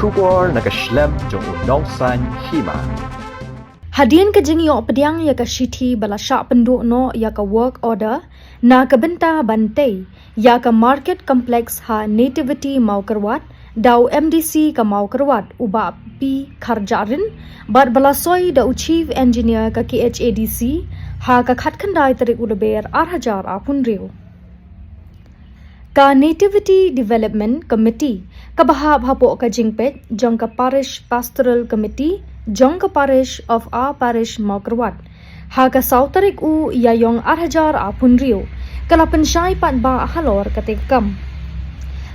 Shubor nakaslem jong unongsan hima. Hadian ka jing yo pediang ya ka shiti bala sya penduk no ya ka work order na ka benta bante ya ka market complex ha nativity mau kerwat dau MDC ka mau kerwat uba pi kharjarin bar bala soi da chief engineer ka KHADC ha ka khat khandai tarik udaber 8000 apun riu ka Nativity Development Committee ka bahab hapo ka jingpet jong ka Parish Pastoral Committee jong ka Parish of our Parish Maukerwat ha ka sautarik u yayong 8000 apun riu kala pensyai pat ba halor katekam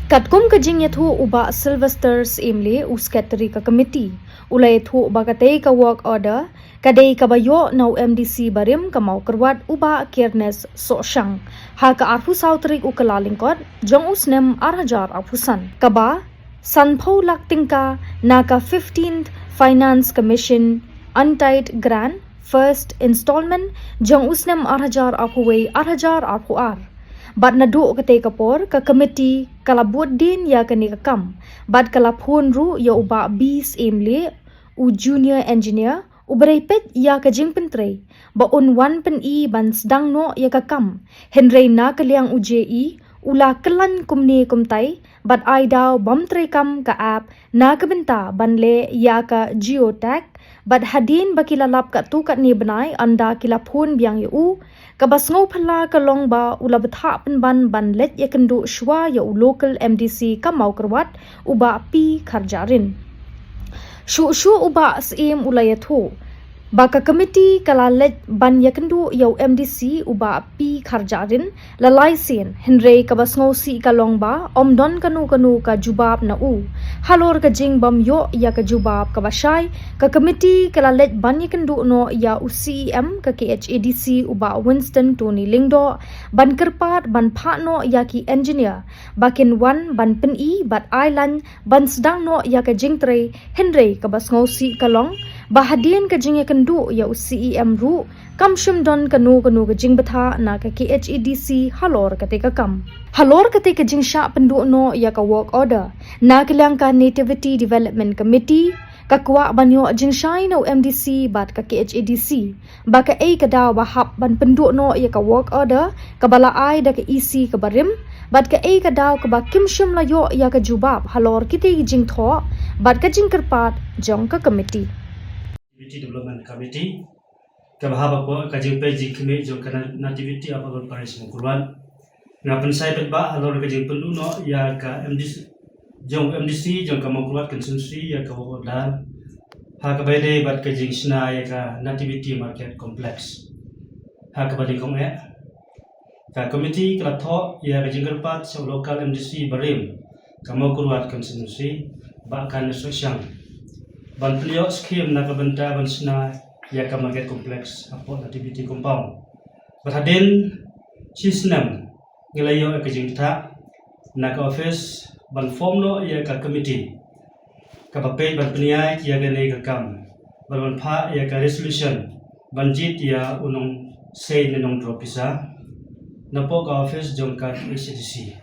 katkum ka jing yathu uba Sylvester's Emily usketri ka committee ulai thu ba katei ka work order kadei ka bayo nau MDC barim ka Maukerwat uba Cairnes Soshang ha ka arfu sautrik u kalalingkot jong usnem 8000 apusan kaba sanpho laktingka na ka 15th Finance Commission untied grant first installment jong usnem 8000 apuwei 8000 apuar bad nadu kate kapor ka committee kala buat din ya kani kam bad kala phun ru ya uba bis emle u junior engineer uberepet ya ka jingpentre ba un wan pen I ban sedang no ya ka kam henrei na kaliang UJE ula kelan kumni kumtai bad ai daw bom tre kam ka app na ka benta banle ya ka geotag bad hadin bakilalap ka tu kat ni benai anda kila phun biang yu kabas ngau phala ka long ba ula betha pen ban let ya kendu shwa ya u local MDC ka Maukerwat uba pi kharjarin shu uba sim ula yathu baka committee kala let ban yakendu yau MDC uba pi kharjarin lalai sin henrei kabas ngau si kalong ba omdon kanu ka jubab na u halor ka jing bam yo ya ka jubab ka basai ka committee kala let ban yakendu no ya u CEM ka KHADC uba Winston Tony Lingdo ban kerpat ban pha no ya ki engineer bakin wan ban pen I bat island ban sedang no ya ka jing tre henrei kabas ngau si kalong bahadian ka jing kendu ya CEM ru kamshum don kanu ka jing batha na ka KHADC halor katika kam halor katika jing sha pendu no ya ka work order na kilang ka Nativity Development Committee kakwa banyo jing shai no MDC bat ka KHADC baka ei ka daw bahap ban pendu no ya ka work order ka bala ai da ka EC ka barim bat ka ei ka daw ka ba kimshum la yo ya ka jubab halor kiti jing tho bat ka jing kerpat jong ka committee Nativity Development Committee kabahaba po kajing pejing kami jong kana Nativity apa Parish Maukerwat ngapen sai pet ba halor kajing penduno ya ka MDC jong ka Maukerwat Constituency ya ka Wodar ha ka baile bat kajing sna ya ka Nativity Market Complex ha ka bali kong ka committee kala tho ya kajing kerpat sa local MDC barim ka Maukerwat Constituency ba kan Soshang ban plio skim na kabenta ban sna ya ka market complex apo Nativity compound berhadin sisnam ngelayo ka jingta na ka office ban form no ya ka committee ka pape ban pniai ya ga nei ka kam ban pha ya ka resolution ban jit ya unong sei nenong tropisa na po ka office jong ka CDC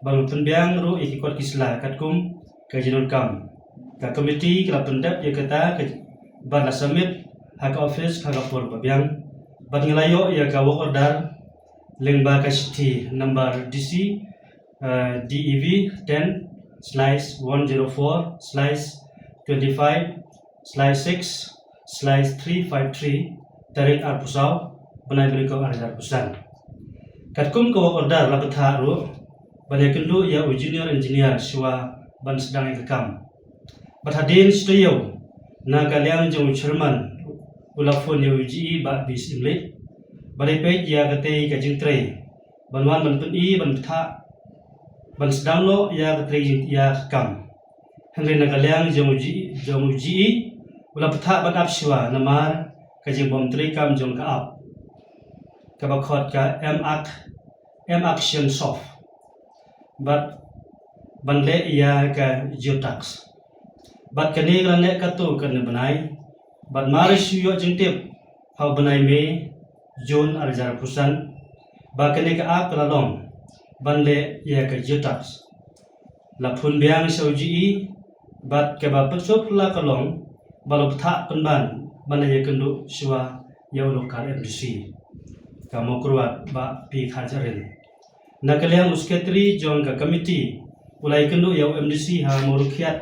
ban penbiang ru ikot kisla katkum ka jinon kam ka committee kala pendap ya kata ban la submit hak office hak por babiang ban ngelayo ya ka work order lengba ka city number DC DEV 10/104/25/6/353 tarik arpusau banai beriko arjar pusan katkum ko work order la betharu banai kendu ya junior engineer shwa ban sedang ikam Bathadin studio na kaliang jong chairman ulafon ya UGE ba bis imle bari pe ya kate ka jingtre banwan ban puni ban tha ban sedang lo ya kate ya kam henre na kaliang jong UGE ulaf tha ban apshwa namar ka jing bom tre kam jong ka ap ka bakhot ka M action soft but banle ya ka geotax bat kani rane katu kan benai bat maris yo jingtip hau benai me June arjar pusan ba kani ka ap lalong banle ya ka geotax la phun biang sauji bat ke ba persop la kalong balop tha penban bana ye kendu siwa ya lokal MDC ka Mokruat ba pi khajarin nakaliang usketri jong ka committee ulai kendu ya MDC ha morukiat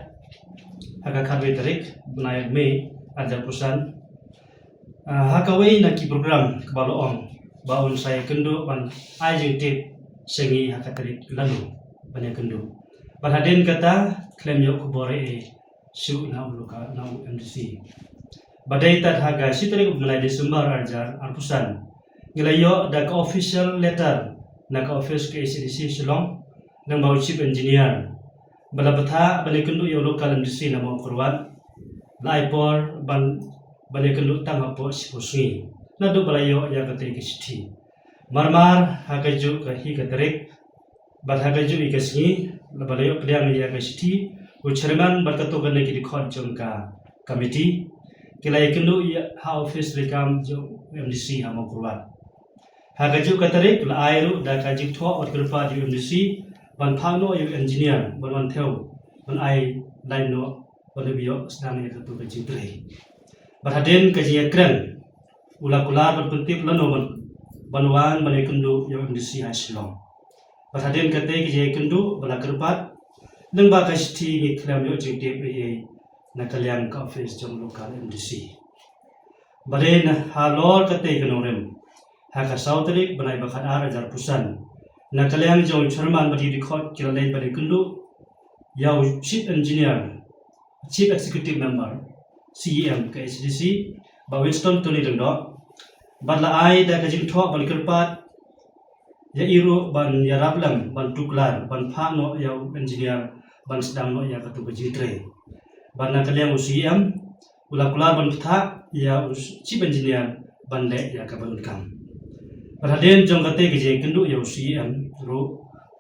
aga kharbe tarik bunai me ajar pusan ha kawai na ki program kebalo on baun saya kendu ban ai jeng tip sengi ha katarik lalu banya kendu ban haden kata klaim yok kubore siu na uluka na MDC badai tat haga sitari mulai Desember ajar arpusan ngelayo da ka official letter na ka office ke ACDC Shillong nang bau chief engineer bala batha bale kendu yo local MDC na mo kurwan laipor ban bale kendu tang apo sipusui na do balayo ya kate ke sithi marmar haga ju ka hi ka tarik bat haga ju ikasni balayo kliang ya ka sithi ucherman barkato gane ki dikhot jongka committee kilai kendu ya ha office rekam jo MDC ha mo kurwan haga ju ka tarik la airu da ka jik tho ot kurpa di MDC ban phano yu engineer ban theo ban ai lain no ban bio sedang ya katu ka jitre Berhaden kaji ekran ula-kula berpentip lano banwan balik kendu yang MDC Shillong. Berhaden kate kaji kendu bala kerpat nang ba kasti ni kram yo jing DPA na kalian ka office jong lokal MDC. Balen halor kate kenorem ha ka sautrik banai bakat ajar pusan na kalian jong chairman badi record kiralai balik kendu yau chief engineer chief executive member CEM ke SDC ba Winston Tony dengdo badla ai da kajing tho ban kerpat ya iru ban ya rablam ban tuklar ban phano ya engineer ban sedang no ya katu bejitre ban na kaliang CEM ula-kula ban pha ya chief engineer ban le ya ka ban kam Berhaden jong kate kajing kendu ya CEM ru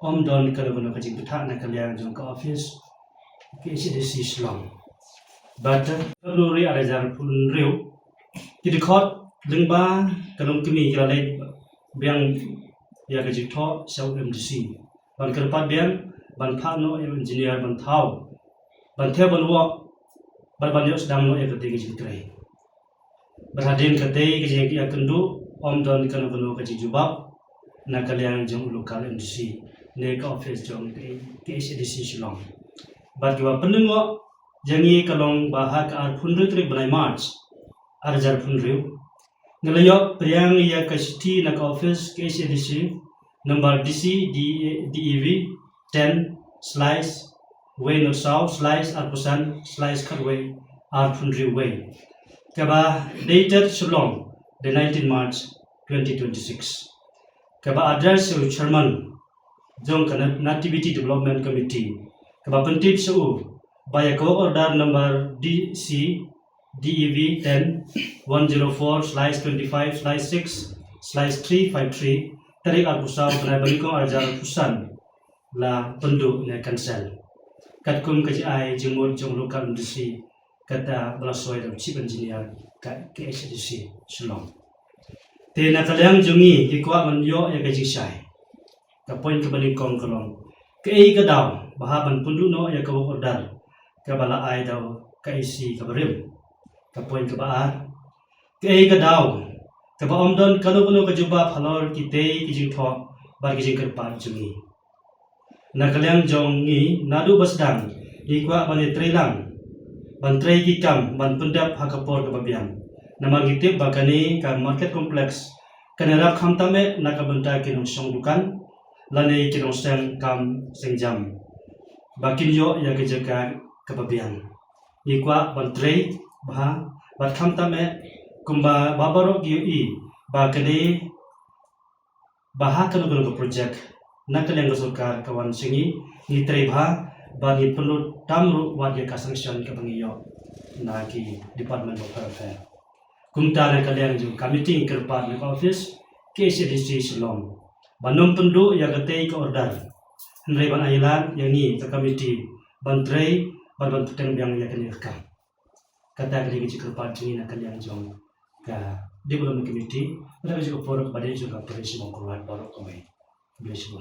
om don kalau ban kajing pha na kaliang jong ka office ke SDC Shillong Bata luri arajar pun riu jadi khot lengba kalong kini kira lain biang ya gaji tho sau MDC ban kerpat biang ban phano engineer ban thau ban the ban wo ban yo sedang no ya kate gaji trai berhaden kate gaji ya kendu om don kana bano gaji jubab na kaliang jong lokal MDC ne ka office jong ke SDC Shillong bat gwa penengo jangi kalong bahag ar phunru trik banai march arjar phunru ngelayo priang ya kasti na ka office KCDC number DC DEV 10 slice way no south slice arpusan slice kharway ar phunru way kaba dated Shillong the 19 March 2026 kaba address chairman jong kana nativity development committee kaba pentip su by a co-order number DC DEV 10-104/25/6/353 tarik al-pusau penai balikong ajar pusan la penduk ne cancel katkum kaji ai jengmut jong lokal industri kata belasoi dan chief engineer ka KSDC Shillong te na kaliang jungi hikwa manyo ya kaji sai ka point ke balikong kolong ke ai ka daw bahaban penduk no ya ka order kabala ai daw ka isi kabarim ka point ka baar ke ai ka daw ka ba omdon kalo ka juba phalor kite kijing tho ba kijing kerpan jungi na kaliang jong ni nadu basdang ikwa bani trelang ban trei ki kam ban pendap ha kapor ka babiang namang gitip bakani ka market complex kanarap khamtame na ka banta kinong song dukan lane kinong seng kam sengjam bakin yo ya ke jaga kebabian ikwa bantrei bah bat khamtame kumba babaro gi ba kade bah kan ko project nakaleng sarkar kawan singi ni trei bah ba ni perlu tamru wa ya sanction ka bangiyo na ki department of welfare kumta na kaleng ju committee kerpa ni office KCDC Shillong banom pendu ya gate ka order henry ban ailan yang ni ka committee bantrei ban peteng biang ya kan yakam kata kali ke kerpa jini na kaleng jong ka development committee ada juga porok badai juga operasi mengkuat baru kami. Bless you.